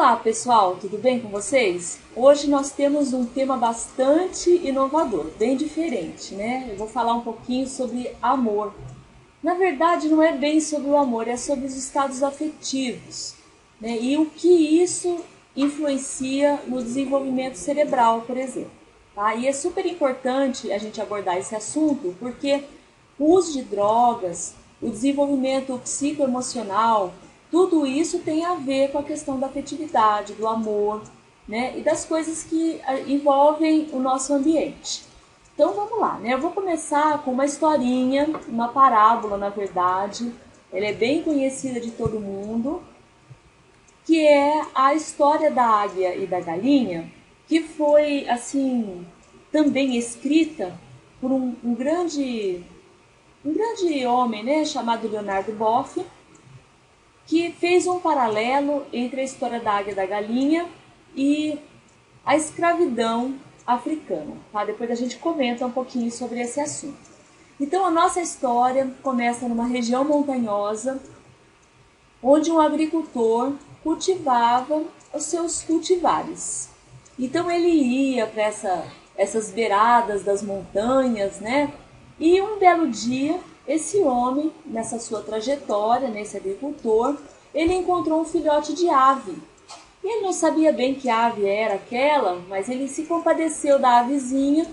Olá pessoal, tudo bem com vocês? Hoje nós temos um tema bastante inovador, bem diferente, né? Eu vou falar um pouquinho sobre amor. Na verdade não é bem sobre o amor, é sobre os estados afetivos, né? E o que isso influencia no desenvolvimento cerebral, por exemplo. Tá? E é super importante a gente abordar esse assunto porque o uso de drogas, o desenvolvimento psicoemocional, tudo isso tem a ver com a questão da afetividade, do amor, né? E das coisas que envolvem o nosso ambiente. Então vamos lá, né? Eu vou começar com uma historinha, uma parábola na verdade. Ela é bem conhecida de todo mundo, que é a história da águia e da galinha, que foi assim também escrita por um grande homem, né, chamado Leonardo Boff, que fez um paralelo entre a história da águia e da galinha e a escravidão africana. Tá? Depois a gente comenta um pouquinho sobre esse assunto. Então a nossa história começa numa região montanhosa, onde um agricultor cultivava os seus cultivares. Então ele ia para essas beiradas das montanhas, né? E um belo dia, esse homem, nessa sua trajetória, nesse agricultor, ele encontrou um filhote de ave. E ele não sabia bem que ave era aquela, mas ele se compadeceu da avezinha,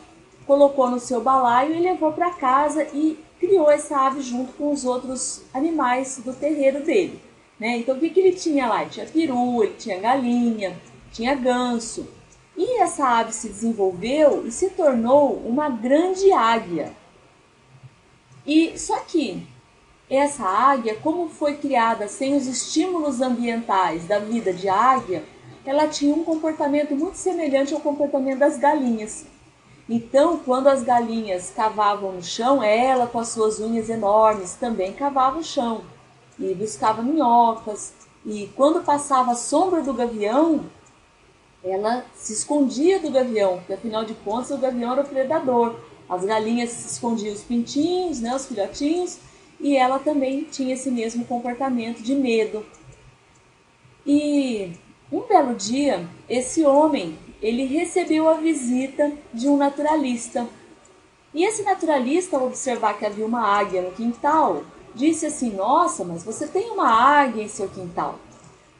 colocou no seu balaio e levou para casa e criou essa ave junto com os outros animais do terreiro dele. Né? Então o que ele tinha lá? Ele tinha peru, ele tinha galinha, tinha ganso. E essa ave se desenvolveu e se tornou uma grande águia. E só que essa águia, como foi criada sem os estímulos ambientais da vida de águia, ela tinha um comportamento muito semelhante ao comportamento das galinhas. Então, quando as galinhas cavavam no chão, ela com as suas unhas enormes também cavava o chão e buscava minhocas. E quando passava a sombra do gavião, ela se escondia do gavião, porque afinal de contas o gavião era o predador. As galinhas se escondiam os pintinhos, né, os filhotinhos, e ela também tinha esse mesmo comportamento de medo. E um belo dia, esse homem, ele recebeu a visita de um naturalista. E esse naturalista, ao observar que havia uma águia no quintal, disse assim: "Nossa, mas você tem uma águia em seu quintal."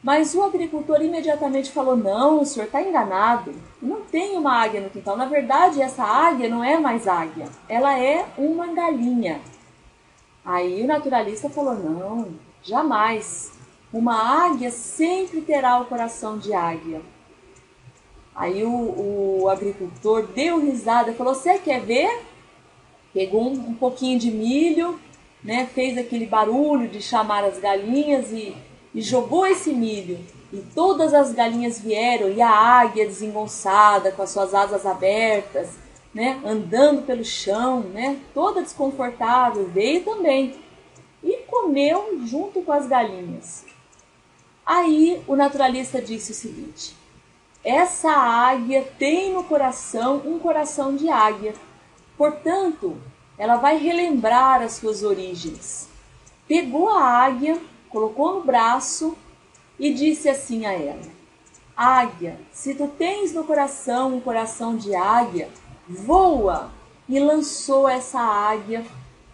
Mas o agricultor imediatamente falou: "Não, o senhor está enganado. Não tem uma águia no quintal. Na verdade, essa águia não é mais águia. Ela é uma galinha." Aí o naturalista falou: "Não, jamais. Uma águia sempre terá o coração de águia." Aí o agricultor deu risada e falou: "Você quer ver?" Pegou um pouquinho de milho, né, fez aquele barulho de chamar as galinhas e jogou esse milho. E todas as galinhas vieram, e a águia desengonçada, com as suas asas abertas, né, andando pelo chão, né, toda desconfortável, veio também. E comeu junto com as galinhas. Aí o naturalista disse o seguinte: "Essa águia tem no coração um coração de águia. Portanto, ela vai relembrar as suas origens." Pegou a águia, colocou no braço e disse assim a ela: "Águia, se tu tens no coração um coração de águia, voa." E lançou essa águia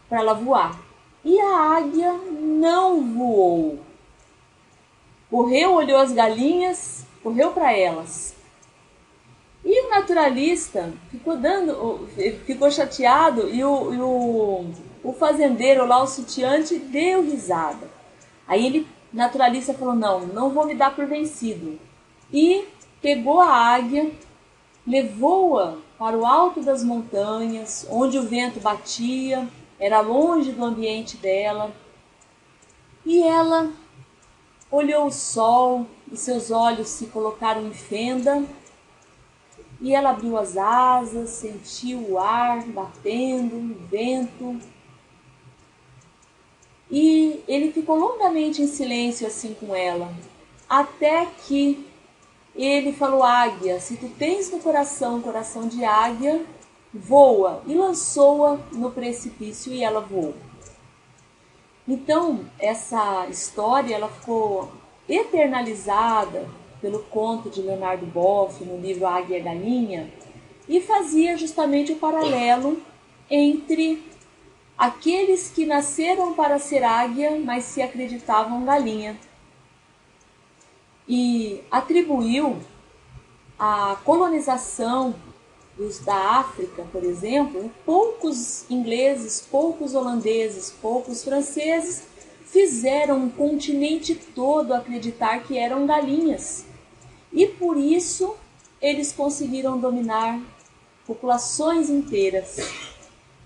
para ela voar. E a águia não voou. Correu, olhou as galinhas, correu para elas. E o naturalista ficou chateado e o fazendeiro lá, o sitiante, deu risada. Aí o naturalista falou: não vou me dar por vencido. E pegou a águia, levou-a para o alto das montanhas, onde o vento batia, era longe do ambiente dela. E ela olhou o sol e seus olhos se colocaram em fenda. E ela abriu as asas, sentiu o ar batendo, o vento. E ele ficou longamente em silêncio assim com ela, até que ele falou: "Águia, se tu tens no coração um coração de águia, voa." E lançou-a no precipício e ela voou. Então, essa história ela ficou eternalizada pelo conto de Leonardo Boff no livro Águia e a Galinha, e fazia justamente o paralelo entre aqueles que nasceram para ser águia, mas se acreditavam galinha. E atribuiu a colonização da África, por exemplo, poucos ingleses, poucos holandeses, poucos franceses fizeram um continente todo acreditar que eram galinhas. E por isso eles conseguiram dominar populações inteiras.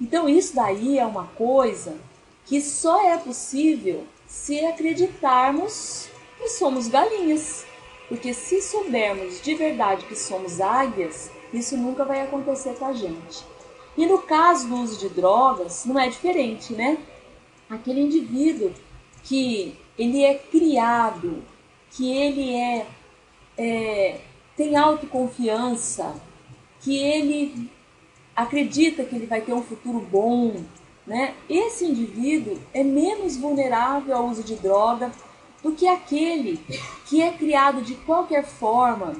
Então isso daí é uma coisa que só é possível se acreditarmos que somos galinhas. Porque se soubermos de verdade que somos águias, isso nunca vai acontecer com a gente. E no caso do uso de drogas, não é diferente, né? Aquele indivíduo que ele é criado, que ele tem autoconfiança, que ele acredita que ele vai ter um futuro bom, né? Esse indivíduo é menos vulnerável ao uso de droga do que aquele que é criado de qualquer forma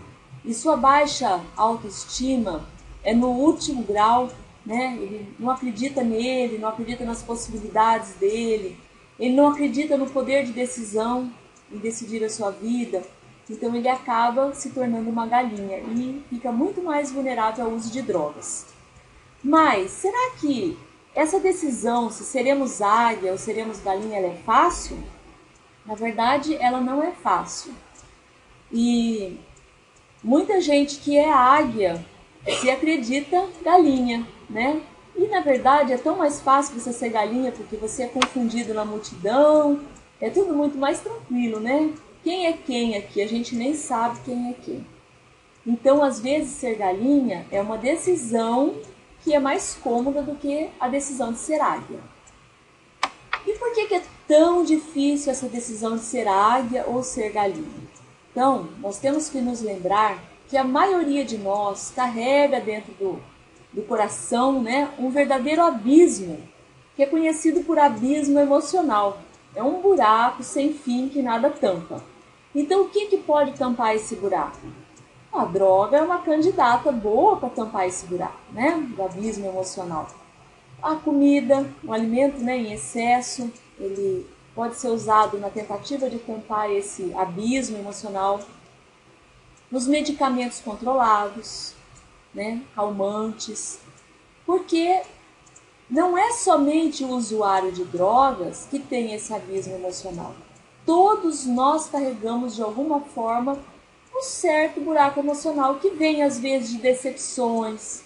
e sua baixa autoestima é no último grau, né? Ele não acredita nele, não acredita nas possibilidades dele, ele não acredita no poder de decisão em decidir a sua vida, então ele acaba se tornando uma galinha e fica muito mais vulnerável ao uso de drogas. Mas será que essa decisão, se seremos águia ou seremos galinha, ela é fácil? Na verdade, ela não é fácil. E muita gente que é águia se acredita galinha, né? E na verdade é tão mais fácil você ser galinha porque você é confundido na multidão, é tudo muito mais tranquilo, né? Quem é quem aqui? A gente nem sabe quem é quem. Então, às vezes, ser galinha é uma decisão que é mais cômoda do que a decisão de ser águia. E por que é tão difícil essa decisão de ser águia ou ser galinha? Então, nós temos que nos lembrar que a maioria de nós carrega dentro do coração, né, um verdadeiro abismo, que é conhecido por abismo emocional. É um buraco sem fim que nada tampa. Então, o que pode tampar esse buraco? A droga é uma candidata boa para tampar esse buraco, né, do abismo emocional. A comida, o alimento, né, em excesso, ele pode ser usado na tentativa de tampar esse abismo emocional. Nos medicamentos controlados, né, calmantes, porque não é somente o usuário de drogas que tem esse abismo emocional. Todos nós carregamos de alguma forma um certo buraco emocional que vem às vezes de decepções,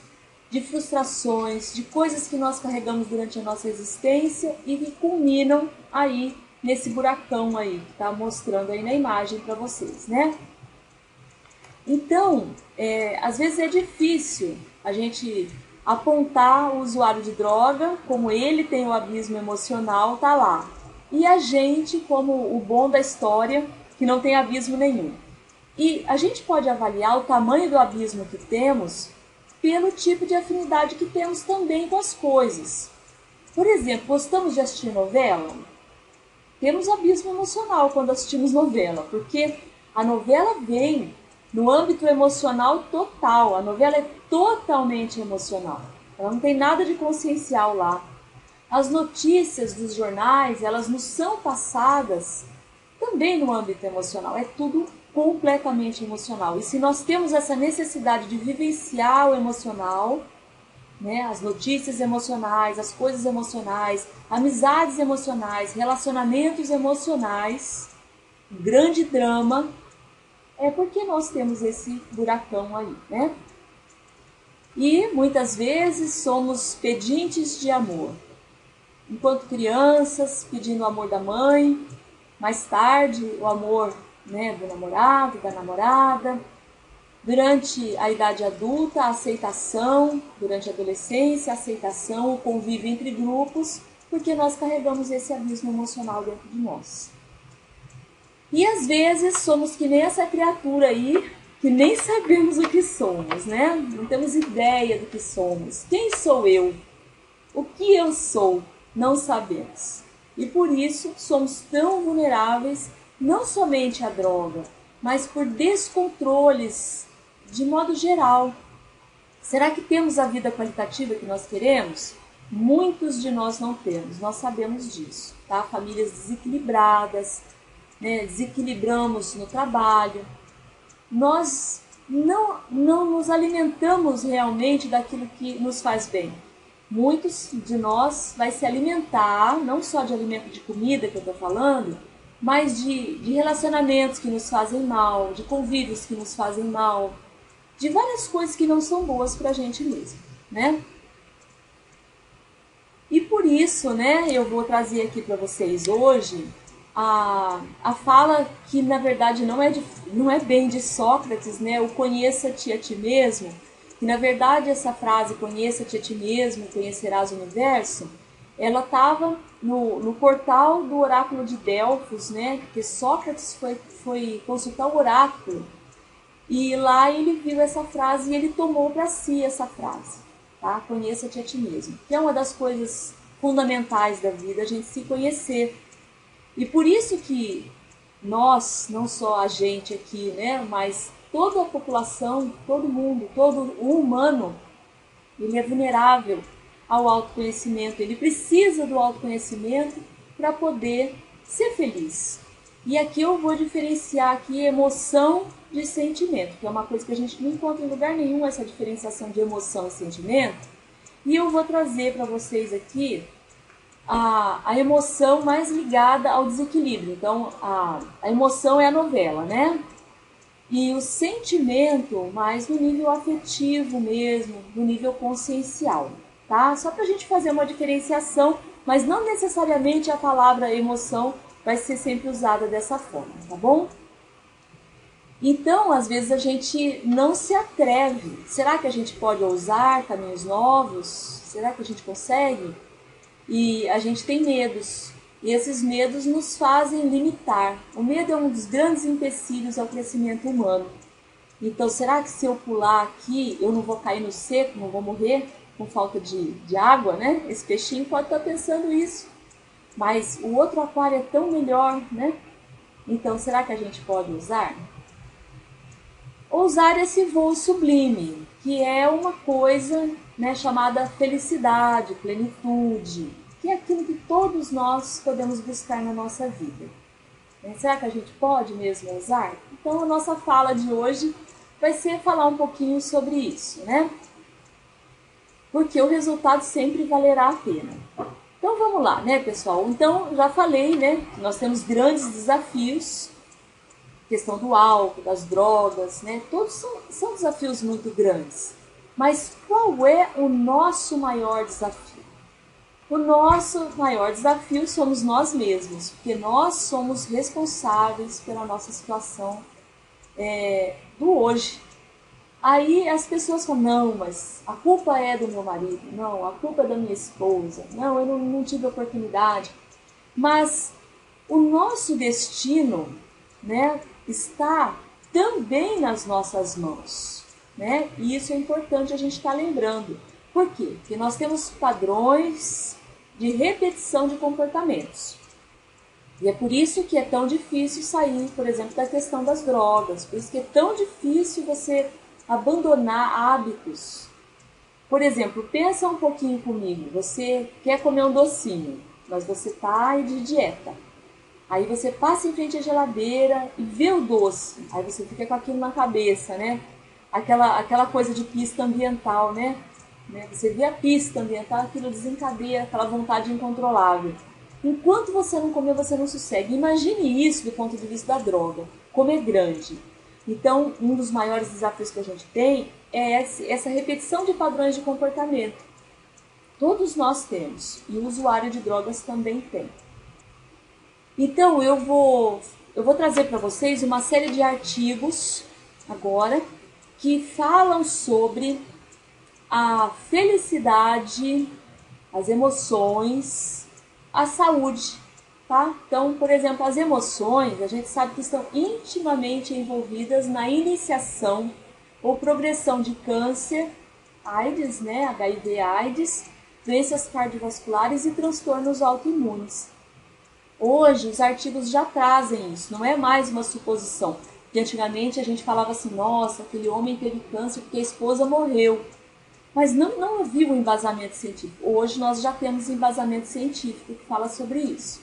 de frustrações, de coisas que nós carregamos durante a nossa existência e que culminam aí nesse buracão aí que está mostrando aí na imagem para vocês, né? Então, às vezes é difícil a gente apontar o usuário de droga, como ele tem o abismo emocional, tá lá. E a gente, como o bom da história, que não tem abismo nenhum. E a gente pode avaliar o tamanho do abismo que temos pelo tipo de afinidade que temos também com as coisas. Por exemplo, gostamos de assistir novela? Temos abismo emocional quando assistimos novela, porque a novela vem no âmbito emocional total. A novela é totalmente emocional. Ela não tem nada de consciencial lá. As notícias dos jornais, elas nos são passadas também no âmbito emocional. É tudo completamente emocional. E se nós temos essa necessidade de vivenciar o emocional, né, as notícias emocionais, as coisas emocionais, amizades emocionais, relacionamentos emocionais, grande drama, é porque nós temos esse buracão aí, né? E muitas vezes somos pedintes de amor. Enquanto crianças, pedindo o amor da mãe, mais tarde o amor, né, do namorado, da namorada. Durante a idade adulta, a aceitação, durante a adolescência, a aceitação, o convívio entre grupos, porque nós carregamos esse abismo emocional dentro de nós. E às vezes somos que nem essa criatura aí, que nem sabemos o que somos, né? Não temos ideia do que somos. Quem sou eu? O que eu sou? Não sabemos. E por isso somos tão vulneráveis, não somente à droga, mas por descontroles de modo geral. Será que temos a vida qualitativa que nós queremos? Muitos de nós não temos, nós sabemos disso, tá? Famílias desequilibradas, né? Desequilibramos no trabalho, nós não nos alimentamos realmente daquilo que nos faz bem. Muitos de nós vai se alimentar, não só de alimento de comida que eu estou falando, mas de relacionamentos que nos fazem mal, de convívios que nos fazem mal, de várias coisas que não são boas para a gente mesmo, né? E por isso, né, eu vou trazer aqui para vocês hoje a fala que na verdade não é bem de Sócrates, né? O conheça-te a ti mesmo. E na verdade essa frase, conheça-te a ti mesmo, conhecerás o universo, ela estava no portal do oráculo de Delfos, né? Porque Sócrates foi consultar o oráculo e lá ele viu essa frase e ele tomou para si essa frase, tá? Conheça-te a ti mesmo, que é uma das coisas fundamentais da vida, a gente se conhecer. E por isso que nós, não só a gente aqui, né, mas toda a população, todo mundo, todo o humano, ele é vulnerável ao autoconhecimento, ele precisa do autoconhecimento para poder ser feliz. E aqui eu vou diferenciar aqui emoção de sentimento, que é uma coisa que a gente não encontra em lugar nenhum, essa diferenciação de emoção e sentimento. E eu vou trazer para vocês aqui a emoção mais ligada ao desequilíbrio. Então, a emoção é a novela, né? E o sentimento mais no nível afetivo mesmo, no nível consciencial, tá? Só para a gente fazer uma diferenciação, mas não necessariamente a palavra emoção vai ser sempre usada dessa forma, tá bom? Então, às vezes a gente não se atreve. Será que a gente pode ousar caminhos novos? Será que a gente consegue? E a gente tem medos. E esses medos nos fazem limitar. O medo é um dos grandes empecilhos ao crescimento humano. Então, será que se eu pular aqui, eu não vou cair no seco, não vou morrer com falta de água, né? Esse peixinho pode estar pensando isso. Mas o outro aquário é tão melhor, né? Então, será que a gente pode usar? Ousar esse voo sublime, que é uma coisa, né, chamada felicidade, plenitude, que é aquilo que todos nós podemos buscar na nossa vida. Será que a gente pode mesmo ousar? Então, a nossa fala de hoje vai ser falar um pouquinho sobre isso, né? Porque o resultado sempre valerá a pena. Então, vamos lá, né, pessoal? Então, já falei, né, que nós temos grandes desafios, questão do álcool, das drogas, né? Todos são desafios muito grandes. Mas qual é o nosso maior desafio? O nosso maior desafio somos nós mesmos, porque nós somos responsáveis pela nossa situação do hoje. Aí as pessoas falam, não, mas a culpa é do meu marido, não, a culpa é da minha esposa, não, eu não tive oportunidade. Mas o nosso destino, né, está também nas nossas mãos, né? E isso é importante a gente estar lembrando. Por quê? Porque nós temos padrões de repetição de comportamentos. E é por isso que é tão difícil sair, por exemplo, da questão das drogas. Por isso que é tão difícil você abandonar hábitos. Por exemplo, pensa um pouquinho comigo. Você quer comer um docinho, mas você está aí de dieta. Aí você passa em frente à geladeira e vê o doce. Aí você fica com aquilo na cabeça, né? Aquela coisa de pista ambiental, né? Você vê a pista ambiental, aquilo desencadeia aquela vontade incontrolável. Enquanto você não comer, você não sossega. Imagine isso do ponto de vista da droga. Como é grande. Então, um dos maiores desafios que a gente tem é essa repetição de padrões de comportamento. Todos nós temos. E o usuário de drogas também tem. Então, eu vou trazer para vocês uma série de artigos agora que falam sobre a felicidade, as emoções, a saúde, tá? Então, por exemplo, as emoções, a gente sabe que estão intimamente envolvidas na iniciação ou progressão de câncer, AIDS, né? HIV/AIDS, doenças cardiovasculares e transtornos autoimunes. Hoje, os artigos já trazem isso, não é mais uma suposição. que antigamente a gente falava assim, nossa, aquele homem teve câncer porque a esposa morreu. Mas não havia um embasamento científico. Hoje nós já temos embasamento científico que fala sobre isso.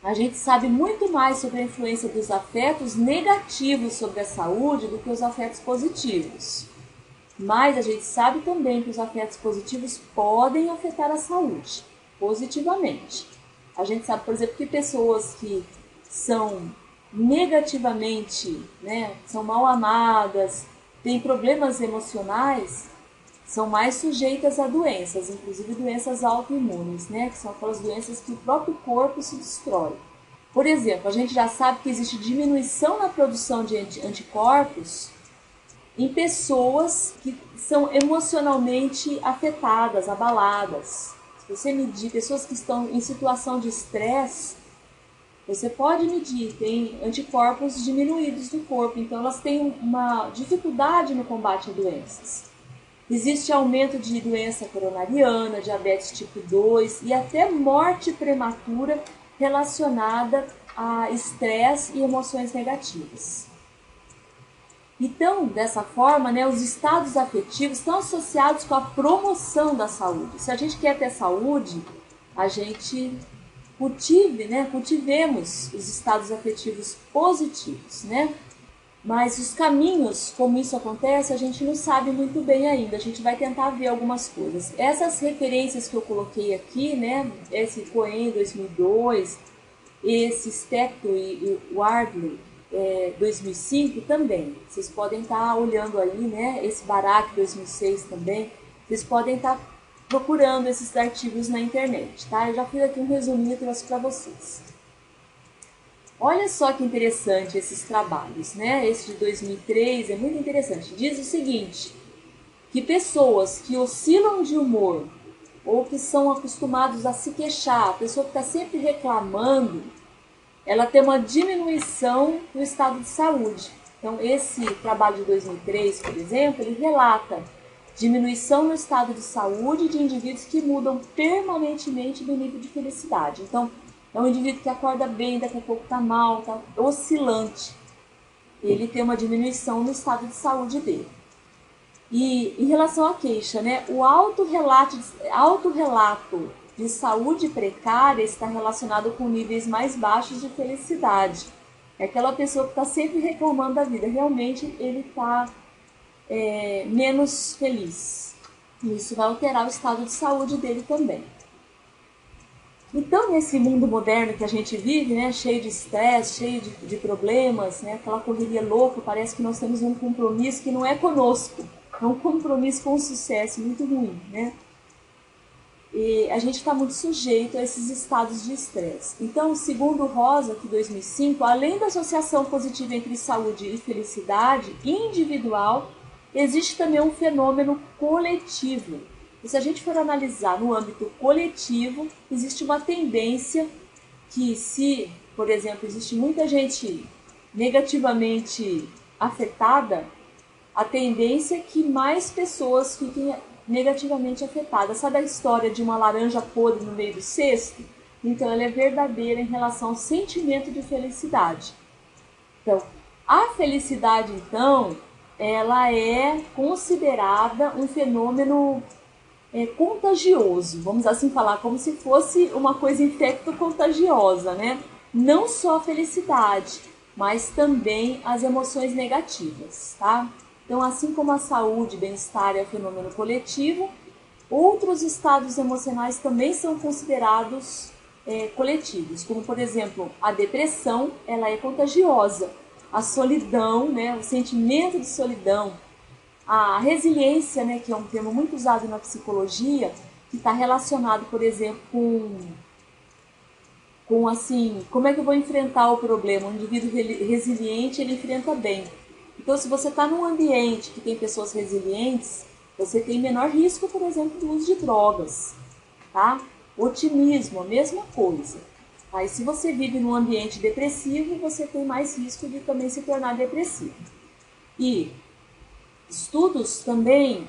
A gente sabe muito mais sobre a influência dos afetos negativos sobre a saúde do que os afetos positivos. Mas a gente sabe também que os afetos positivos podem afetar a saúde, positivamente. A gente sabe, por exemplo, que pessoas que são negativamente, são mal amadas, têm problemas emocionais, são mais sujeitas a doenças, inclusive doenças autoimunes, que são aquelas doenças que o próprio corpo se destrói. Por exemplo, a gente já sabe que existe diminuição na produção de anticorpos em pessoas que são emocionalmente afetadas, abaladas. Se você medir pessoas que estão em situação de estresse, você pode medir, tem anticorpos diminuídos no corpo, então elas têm uma dificuldade no combate a doenças. Existe aumento de doença coronariana, diabetes tipo 2 e até morte prematura relacionada a estresse e emoções negativas. Então, dessa forma, os estados afetivos estão associados com a promoção da saúde. Se a gente quer ter saúde, a gente cultivemos os estados afetivos positivos, Mas os caminhos, como isso acontece, a gente não sabe muito bem ainda. A gente vai tentar ver algumas coisas. Essas referências que eu coloquei aqui, esse Cohen 2002, esse Spector e o Wardley 2005 também. Vocês podem estar olhando aí, esse Barak 2006 também. Vocês podem estar procurando esses artigos na internet, tá? Eu já fiz aqui um resuminho e trouxe para vocês. Olha só que interessante esses trabalhos, Esse de 2003 é muito interessante. Diz o seguinte, que pessoas que oscilam de humor ou que são acostumados a se queixar, a pessoa que está sempre reclamando, ela tem uma diminuição no estado de saúde. Então, esse trabalho de 2003, por exemplo, ele relata diminuição no estado de saúde de indivíduos que mudam permanentemente do nível de felicidade. Então, é um indivíduo que acorda bem, daqui a pouco está mal, está oscilante. Ele tem uma diminuição no estado de saúde dele. E em relação à queixa, o autorrelato de saúde precária está relacionado com níveis mais baixos de felicidade. É aquela pessoa que está sempre reclamando da vida. Realmente ele está menos feliz. E isso vai alterar o estado de saúde dele também. Então, nesse mundo moderno que a gente vive, cheio de estresse, cheio de problemas, aquela correria louca, parece que nós temos um compromisso que não é conosco, é um compromisso com o sucesso muito ruim, E a gente está muito sujeito a esses estados de estresse. Então, segundo Rosa, de 2005, além da associação positiva entre saúde e felicidade individual, existe também um fenômeno coletivo. E se a gente for analisar no âmbito coletivo, existe uma tendência que se, por exemplo, existe muita gente negativamente afetada, a tendência é que mais pessoas fiquem negativamente afetadas. Sabe a história de uma laranja podre no meio do cesto? Então ela é verdadeira em relação ao sentimento de felicidade. Então, a felicidade, então, ela é considerada um fenômeno contagioso, vamos assim falar, como se fosse uma coisa infecto-contagiosa, Não só a felicidade, mas também as emoções negativas, tá? Então, assim como a saúde e bem-estar é um fenômeno coletivo, outros estados emocionais também são considerados coletivos, como, por exemplo, a depressão, ela é contagiosa, a solidão, o sentimento de solidão, a resiliência, que é um termo muito usado na psicologia, que está relacionado, por exemplo, com assim, como é que eu vou enfrentar o problema? Um indivíduo resiliente, ele enfrenta bem. Então, se você está num ambiente que tem pessoas resilientes, você tem menor risco, por exemplo, do uso de drogas, tá? Otimismo, a mesma coisa. Aí, se você vive num ambiente depressivo, você tem mais risco de também se tornar depressivo. E estudos também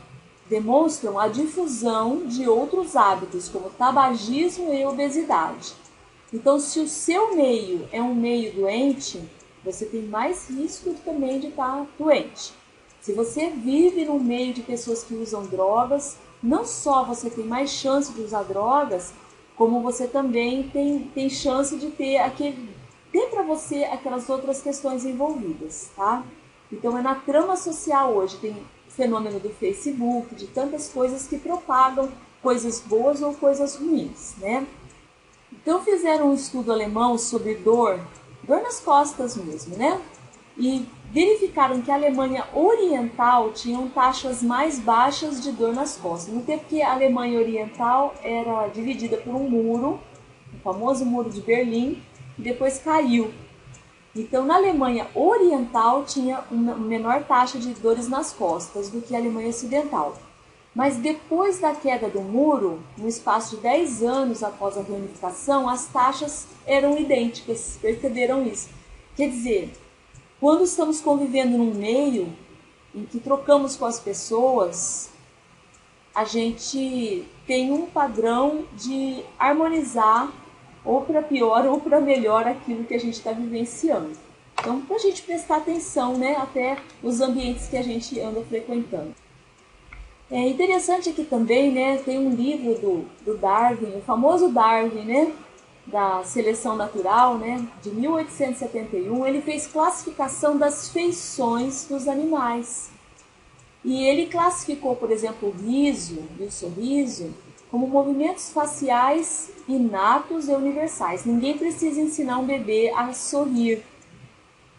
demonstram a difusão de outros hábitos, como tabagismo e obesidade. Então, se o seu meio é um meio doente, você tem mais risco também de estar doente. Se você vive no meio de pessoas que usam drogas, não só você tem mais chance de usar drogas, como você também tem chance de ter para você aquelas outras questões envolvidas, tá? Então é na trama social hoje, tem o fenômeno do Facebook, de tantas coisas que propagam coisas boas ou coisas ruins, né? Então fizeram um estudo alemão sobre dor nas costas mesmo, né? E verificaram que a Alemanha Oriental tinha taxas mais baixas de dor nas costas. No tempo que a Alemanha Oriental era dividida por um muro, o famoso Muro de Berlim, e depois caiu. Então, na Alemanha Oriental tinha uma menor taxa de dores nas costas do que a Alemanha Ocidental. Mas depois da queda do muro, no espaço de 10 anos após a reunificação, as taxas eram idênticas. Perceberam isso? Quer dizer, quando estamos convivendo num meio em que trocamos com as pessoas, a gente tem um padrão de harmonizar ou para pior ou para melhor aquilo que a gente está vivenciando. Então, para a gente prestar atenção, né, até os ambientes que a gente anda frequentando. É interessante aqui também, né, tem um livro do Darwin, o famoso Darwin, né, da seleção natural, né, de 1871, ele fez classificação das feições dos animais. E ele classificou, por exemplo, o riso e o sorriso como movimentos faciais inatos e universais. Ninguém precisa ensinar um bebê a sorrir,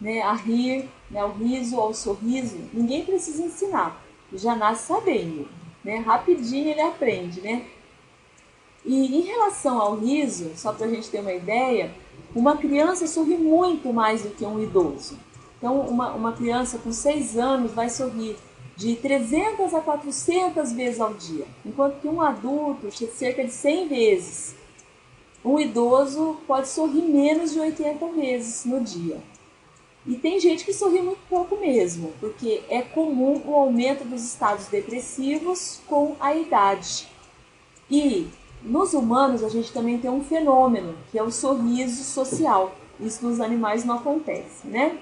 né, a rir, né, o riso ou o sorriso. Ninguém precisa ensinar. Ele já nasce sabendo, né? Rapidinho ele aprende, né? E em relação ao riso, só para a gente ter uma ideia, uma criança sorri muito mais do que um idoso. Então, uma criança com 6 anos vai sorrir de 300 a 400 vezes ao dia, enquanto que um adulto, cerca de 100 vezes. Um idoso pode sorrir menos de 80 vezes no dia. E tem gente que sorri muito pouco mesmo, porque é comum o aumento dos estados depressivos com a idade. E nos humanos a gente também tem um fenômeno, que é o sorriso social. Isso nos animais não acontece, né?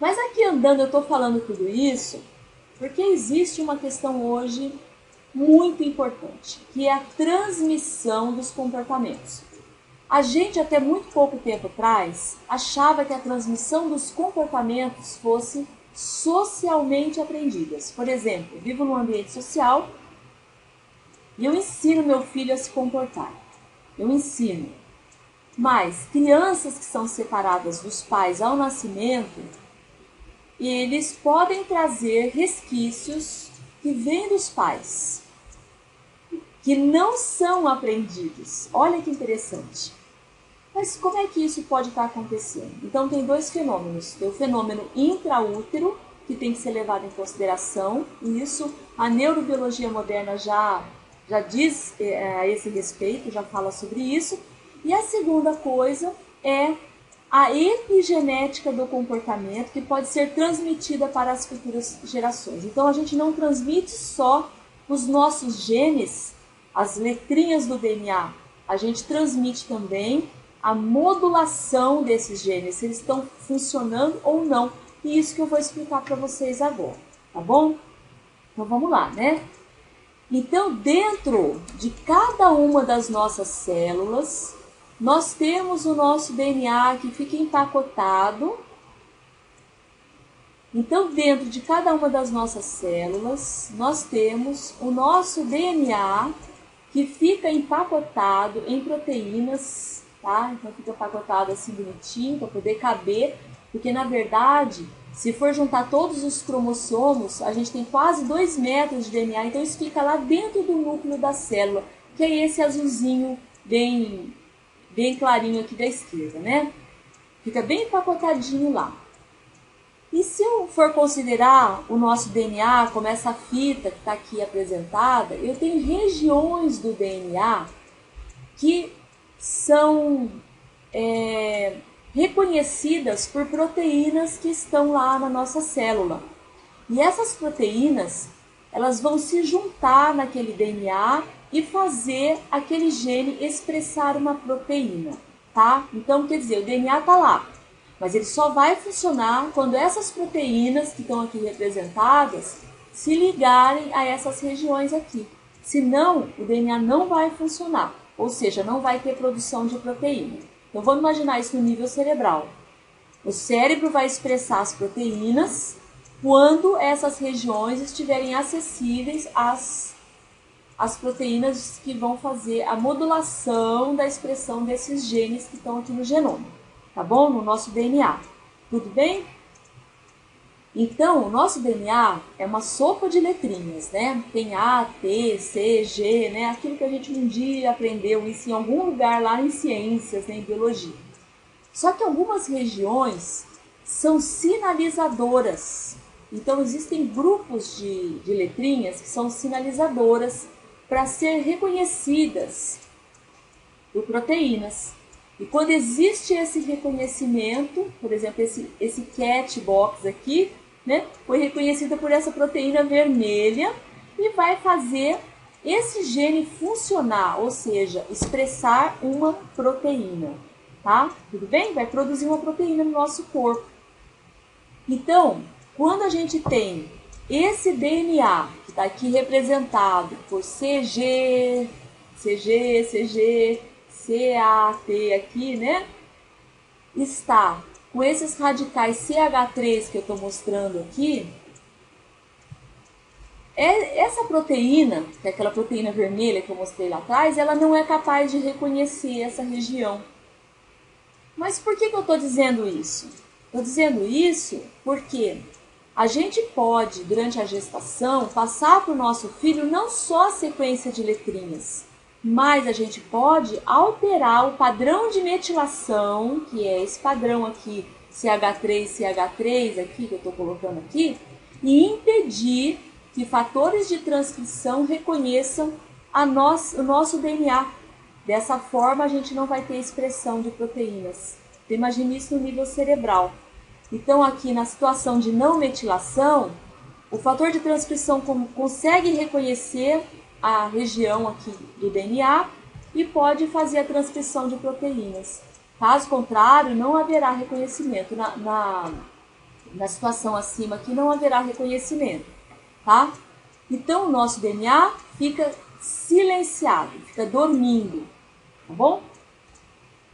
Mas aqui andando eu estou falando tudo isso porque existe uma questão hoje muito importante, que é a transmissão dos comportamentos. A gente, até muito pouco tempo atrás, achava que a transmissão dos comportamentos fosse socialmente aprendidas. Por exemplo, eu vivo num ambiente social e eu ensino meu filho a se comportar. Eu ensino. Mas crianças que são separadas dos pais ao nascimento, eles podem trazer resquícios que vêm dos pais, que não são aprendidos. Olha que interessante. Mas como é que isso pode estar acontecendo? Então tem dois fenômenos. Tem o fenômeno intraútero, que tem que ser levado em consideração, e isso a neurobiologia moderna já diz a esse respeito, já fala sobre isso. E a segunda coisa é a epigenética do comportamento, que pode ser transmitida para as futuras gerações. Então a gente não transmite só os nossos genes, as letrinhas do DNA, a gente transmite também a modulação desses genes, se eles estão funcionando ou não. E isso que eu vou explicar para vocês agora, tá bom? Então vamos lá, né? Então, dentro de cada uma das nossas células, nós temos o nosso DNA que fica empacotado. Então, dentro de cada uma das nossas células, nós temos o nosso DNA que fica empacotado em proteínas, tá? Então, fica empacotado assim bonitinho para poder caber, porque na verdade, se for juntar todos os cromossomos, a gente tem quase 2 metros de DNA, então isso fica lá dentro do núcleo da célula, que é esse azulzinho bem clarinho aqui da esquerda, né? Fica bem empacotadinho lá. E se eu for considerar o nosso DNA como essa fita que está aqui apresentada, eu tenho regiões do DNA que são reconhecidas por proteínas que estão lá na nossa célula. E essas proteínas, elas vão se juntar naquele DNA e fazer aquele gene expressar uma proteína, tá? Então, quer dizer, o DNA está lá. Mas ele só vai funcionar quando essas proteínas que estão aqui representadas se ligarem a essas regiões aqui. Senão, o DNA não vai funcionar, ou seja, não vai ter produção de proteína. Então, vamos imaginar isso no nível cerebral. O cérebro vai expressar as proteínas quando essas regiões estiverem acessíveis às proteínas que vão fazer a modulação da expressão desses genes que estão aqui no genoma, tá bom? No nosso DNA. Tudo bem? Então, o nosso DNA é uma sopa de letrinhas, né? Tem A, T, C, G, né? Aquilo que a gente um dia aprendeu isso em algum lugar lá em ciências, né? Em biologia. Só que algumas regiões são sinalizadoras. Então, existem grupos de letrinhas que são sinalizadoras para ser reconhecidas por proteínas. E quando existe esse reconhecimento, por exemplo, esse cat box aqui, né, foi reconhecida por essa proteína vermelha e vai fazer esse gene funcionar, ou seja, expressar uma proteína, tá? Tudo bem? Vai produzir uma proteína no nosso corpo. Então, quando a gente tem esse DNA, que está aqui representado por CG, CAT aqui, né? Está com esses radicais CH3 que eu estou mostrando aqui. Essa proteína, que é aquela proteína vermelha que eu mostrei lá atrás, ela não é capaz de reconhecer essa região. Mas por que eu estou dizendo isso? Estou dizendo isso porque a gente pode, durante a gestação, passar para o nosso filho não só a sequência de letrinhas, mas a gente pode alterar o padrão de metilação, que é esse padrão aqui, CH3 aqui, que eu estou colocando aqui, e impedir que fatores de transcrição reconheçam o nosso DNA. Dessa forma, a gente não vai ter expressão de proteínas. Então, imagine isso no nível cerebral. Então, aqui na situação de não metilação, o fator de transcrição consegue reconhecer a região aqui do DNA e pode fazer a transcrição de proteínas. Caso contrário, não haverá reconhecimento. Na situação acima aqui, não haverá reconhecimento, tá? Então, o nosso DNA fica silenciado, fica dormindo, tá bom?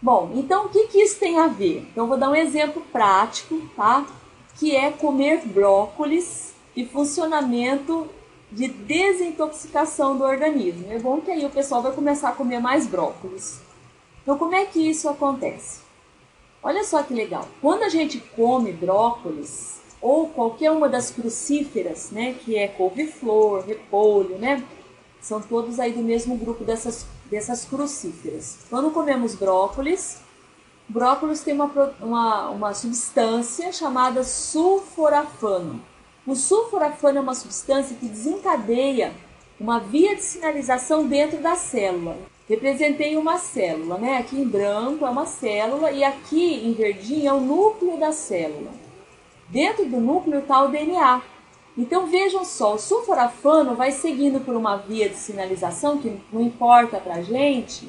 Bom, então o que isso tem a ver? Então, eu vou dar um exemplo prático, tá? Que é comer brócolis e funcionamento de desintoxicação do organismo. É bom que aí o pessoal vai começar a comer mais brócolis. Então, como é que isso acontece? Olha só que legal. Quando a gente come brócolis ou qualquer uma das crucíferas, né, que é couve-flor, repolho, né, são todos aí do mesmo grupo dessas crucíferas. Quando comemos brócolis tem uma substância chamada sulforafano. O sulforafano é uma substância que desencadeia uma via de sinalização dentro da célula. Representei uma célula, né? Aqui em branco é uma célula e aqui em verdinho é o núcleo da célula. Dentro do núcleo está o DNA. Então vejam só, o sulforafano vai seguindo por uma via de sinalização que não importa para a gente,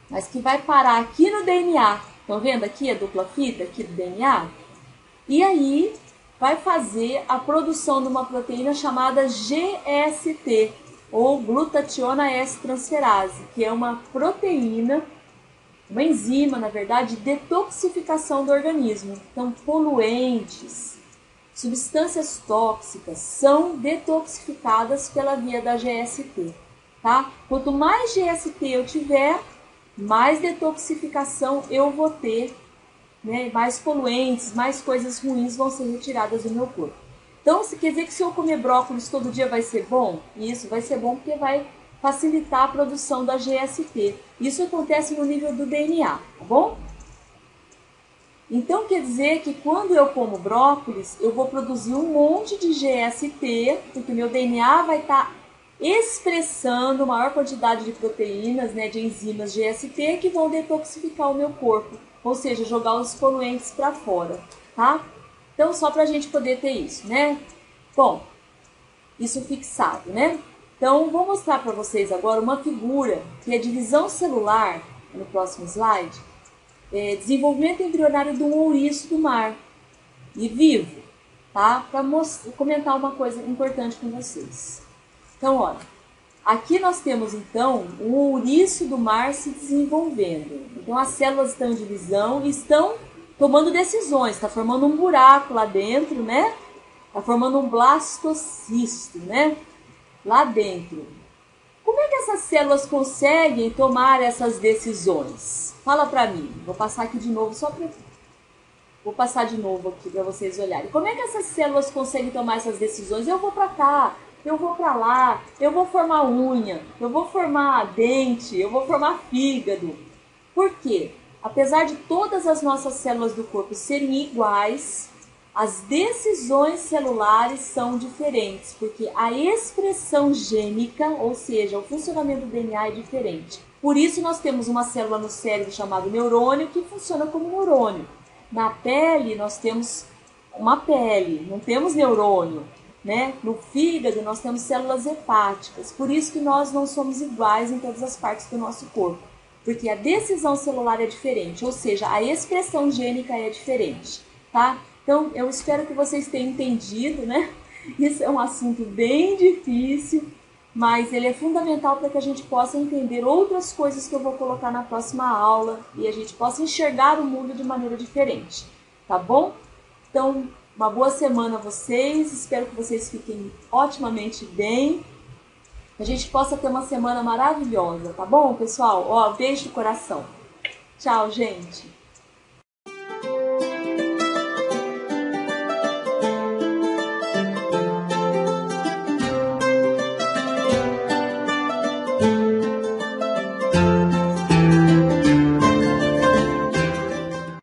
mas que vai parar aqui no DNA. Estão vendo aqui a dupla fita aqui do DNA? E aí vai fazer a produção de uma proteína chamada GST, ou glutationa S-transferase, que é uma proteína, uma enzima, na verdade, de detoxificação do organismo. Então, poluentes, substâncias tóxicas são detoxificadas pela via da GST, tá? Quanto mais GST eu tiver, mais detoxificação eu vou ter, né? Mais poluentes, mais coisas ruins vão ser retiradas do meu corpo. Então, quer dizer que se eu comer brócolis todo dia vai ser bom? Isso vai ser bom porque vai facilitar a produção da GST. Isso acontece no nível do DNA, tá bom? Então, quer dizer que quando eu como brócolis, eu vou produzir um monte de GST, porque meu DNA vai estar expressando maior quantidade de proteínas, né, de enzimas GST, que vão detoxificar o meu corpo, ou seja, jogar os poluentes para fora, tá? Então, só para a gente poder ter isso, né? Bom, isso fixado, né? Então, vou mostrar para vocês agora uma figura que é divisão celular, no próximo slide, desenvolvimento embrionário de um ouriço do mar e vivo, tá? Para comentar uma coisa importante com vocês. Então, olha, aqui nós temos então um ouriço do mar se desenvolvendo. Então as células estão em divisão e estão tomando decisões, está formando um buraco lá dentro, né? Está formando um blastocisto, né? Lá dentro. Como é que essas células conseguem tomar essas decisões? Fala para mim. Vou passar aqui de novo Vou passar de novo aqui para vocês olharem. Como é que essas células conseguem tomar essas decisões? Eu vou para cá, eu vou para lá, eu vou formar unha, eu vou formar dente, eu vou formar fígado. Por quê? Apesar de todas as nossas células do corpo serem iguais, as decisões celulares são diferentes, porque a expressão gênica, ou seja, o funcionamento do DNA é diferente. Por isso nós temos uma célula no cérebro chamada neurônio que funciona como neurônio. Na pele nós temos uma pele, não temos neurônio, né? No fígado nós temos células hepáticas, por isso que nós não somos iguais em todas as partes do nosso corpo, porque a decisão celular é diferente, ou seja, a expressão gênica é diferente, tá? Então eu espero que vocês tenham entendido, né? Isso é um assunto bem difícil, mas ele é fundamental para que a gente possa entender outras coisas que eu vou colocar na próxima aula e a gente possa enxergar o mundo de maneira diferente, tá bom? Então, uma boa semana a vocês, espero que vocês fiquem otimamente bem, que a gente possa ter uma semana maravilhosa, tá bom, pessoal? Ó, beijo do coração. Tchau, gente!